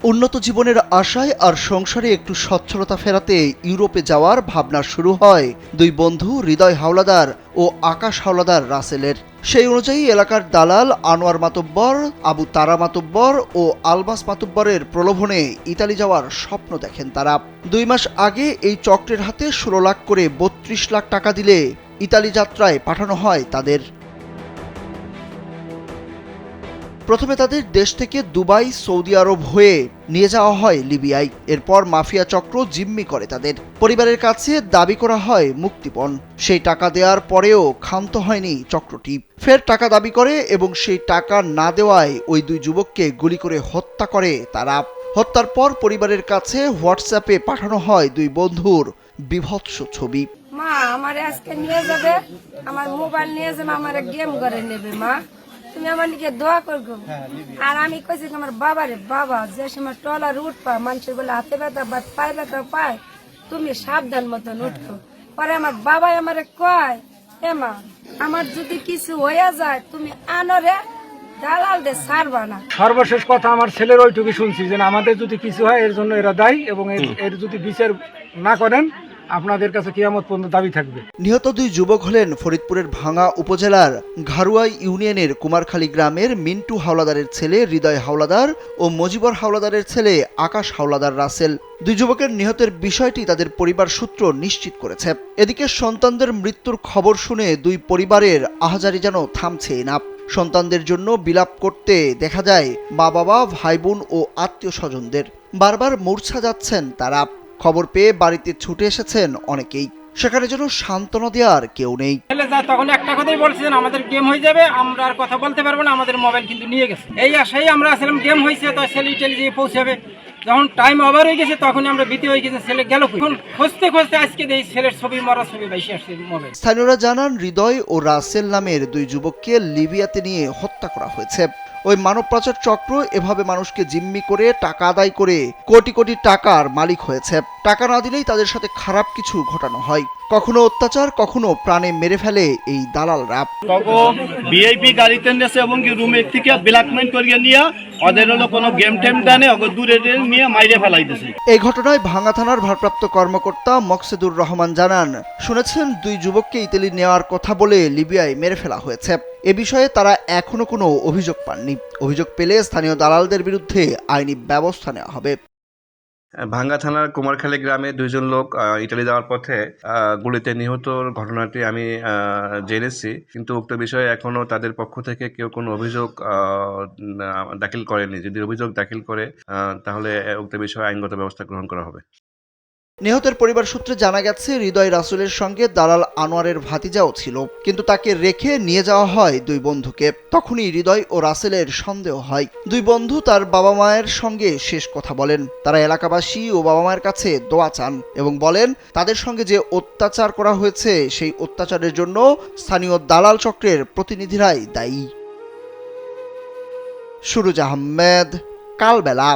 উন্নত জীবনের আশায় আর সংসারে একটু সচ্ছলতা ফেরাতে ইউরোপে যাওয়ার ভাবনা শুরু হয় দুই বন্ধু হৃদয় হাওলাদার ও আকাশ হাওলাদার রাসেলের। সেই অনুযায়ী এলাকার দালাল আনোয়ার মাতব্বর, আবু তারা মাতব্বর ও আলবাস মাতব্বরের প্রলোভনে ইতালি যাওয়ার স্বপ্ন দেখেন তারা। 2 মাস আগে এই চক্রের হাতে 16 লাখ করে 32 লাখ টাকা দিলে ইতালি যাত্রায় পাঠানো হয় তাদের। প্রথমে তাদের দেশ থেকে দুবাই, সৌদি আরব হয়ে নিয়ে যাওয়া হয় লিবিয়ায়। এরপর মাফিয়া চক্র জিম্মি করে তাদের। পরিবারের কাছে দাবি করা হয় মুক্তিপণ। সেই টাকা দেওয়ার পরেও ক্ষান্ত হয়নি চক্রটি। ফের টাকা দাবি করে এবং সেই টাকা না দেওয়ায় ওই দুই যুবককে গুলি করে হত্যা করে তারা। হত্যার পর পরিবারের কাছে হোয়াটসঅ্যাপে পাঠানো হয় দুই বন্ধুর বীভৎস ছবি। মা আমার আজকে নিয়ে যাবে, আমার মোবাইল নিয়ে যাবে, আমার গেম করে নেবে। মা তুমি আমার দিকে দোয়া করবো। আর আমি কইছি আমার বাবারে, বাবা যে সময় টলার উঠবা মানুষের বলে হাতে ব্যথা বা পায়ে ব্যথা পায়, তুমি সাবধান মতন উঠো। পরে আমার বাবাই আমারে কয়, এ মা আমার যদি কিছু হয়ে যায় তুমি আনরে দালাল দে ছাড়বা না। সর্বশেষ কথা আমার ছেলের ওইটুকু শুনছি যে আমাদের যদি কিছু হয় এর জন্য এরা দায়ী, এবং এর যদি বিচার না করেন আপনাদের কাছে কিয়ামত পর্যন্ত দাবি থাকবে। নিহত দুই যুবক হলেন ফরিদপুরের ভাঙ্গা উপজেলার ঘারুয়াই ইউনিয়নের কুমারখালী গ্রামের মিন্টু হাওলাদারের ছেলে হৃদয় হাওলাদার ও মজিবর হাওলাদারের ছেলে আকাশ হাওলাদার রাসেল। দুই যুবকের নিহতের বিষয়টি তাদের পরিবার সূত্র নিশ্চিত করেছে। এদিকে সন্তানদের মৃত্যুর খবর শুনে দুই পরিবারের আহাজারি যেন থামছেই না। সন্তানদের জন্য বিলাপ করতে দেখা যায় মা বাবা, ভাই বোন ও আত্মীয় স্বজনদের। বারবার মূর্ছা যাচ্ছেন তারা। খবর পেয়ে বাড়িতে ছুটে এসেছেন অনেকেই। সেখানে যেন সান্ত্বনা দেওয়ার কেউ নেই। তখন একটা কথাই বলছেন, আমাদের গেম হয়ে যাবে, আমরা আর কথা বলতে পারবো না, আমাদের মোবাইল কিন্তু নিয়ে গেছে। এই আশাই আমরা আসলাম, গেম হয়েছে তো ছেলে টেলে দিয়ে পৌঁছাবে। যখন টাইম ওভার হয়ে গেছে তখন আমরা ভীতি হয়ে গেছে, ছেলে গেল। খুঁজতে খুঁজতে আজকে এই ছেলের ছবি, মরা ছবি বেশি আসছে মোবাইল। স্থানীয়রা জানান হৃদয় ও রাসেল নামের দুই যুবককে লিবিয়াতে নিয়ে হত্যা করা হয়েছে। ওই মানব পাচার চক্র এভাবে মানুষকে জিম্মি করে টাকা আদায় করে কোটি কোটি টাকার মালিক হয়েছে। টাকা না দিলেই তাদের সাথে খারাপ কিছু ঘটানো হয়। কখনো অত্যাচার, কখনো প্রাণে মেরে ফেলে এই দালালরা। ভিআইপি গাড়িতে নেছে এবং কি রুমে থেকে ব্ল্যাকমেইল করিয়ে নিয়ে ওদের হলো কোনো গেম টেম ডানে ওকে দূরে নিয়ে মাইরে ফেলাইতেছে। এই ঘটনায় ভাঙ্গা থানার ভারপ্রাপ্ত কর্মকর্তা মকসেদুর রহমান জানান, শুনেছেন দুই যুবককে ইতালি নেওয়ার কথা বলে লিবিয়ায় মেরে ফেলা হয়েছে। এ বিষয়ে তারা এখনো কোনো অভিযোগ পাননি। অভিযোগ পেলে স্থানীয় দালালদের বিরুদ্ধে আইনি ব্যবস্থা নেওয়া হবে। ভাঙ্গা থানার কুমারখালী গ্রামে দুইজন লোক ইটালি যাওয়ার পথে গুলিতে নিহতর ঘটনাটি আমি জেনেছি, কিন্তু উক্ত বিষয়ে এখনো তাদের পক্ষ থেকে কেউ কোনো অভিযোগ দাখিল করেনি। যদি অভিযোগ দাখিল করে তাহলে উক্ত বিষয়ে আইনগত ব্যবস্থা গ্রহণ করা হবে। নিহতের পরিবার সূত্রে জানা গেছে, হৃদয় রাসেলের সঙ্গে দালাল আনোয়ারের ভাতিজাও ছিল, কিন্তু তাকে রেখে নিয়ে যাওয়া হয় দুই বন্ধুকে। তখনই হৃদয় ও রাসেলের সন্দেহ হয়। দুই বন্ধু তার বাবা মায়ের সঙ্গে শেষ কথা বলেন। তারা এলাকাবাসী ও বাবা মায়ের কাছে দোয়া চান এবং বলেন তাদের সঙ্গে যে অত্যাচার করা হয়েছে সেই অত্যাচারের জন্য স্থানীয় দালাল চক্রের প্রতিনিধিরাই দায়ী। সুরুজ আহমেদ, কালবেলা।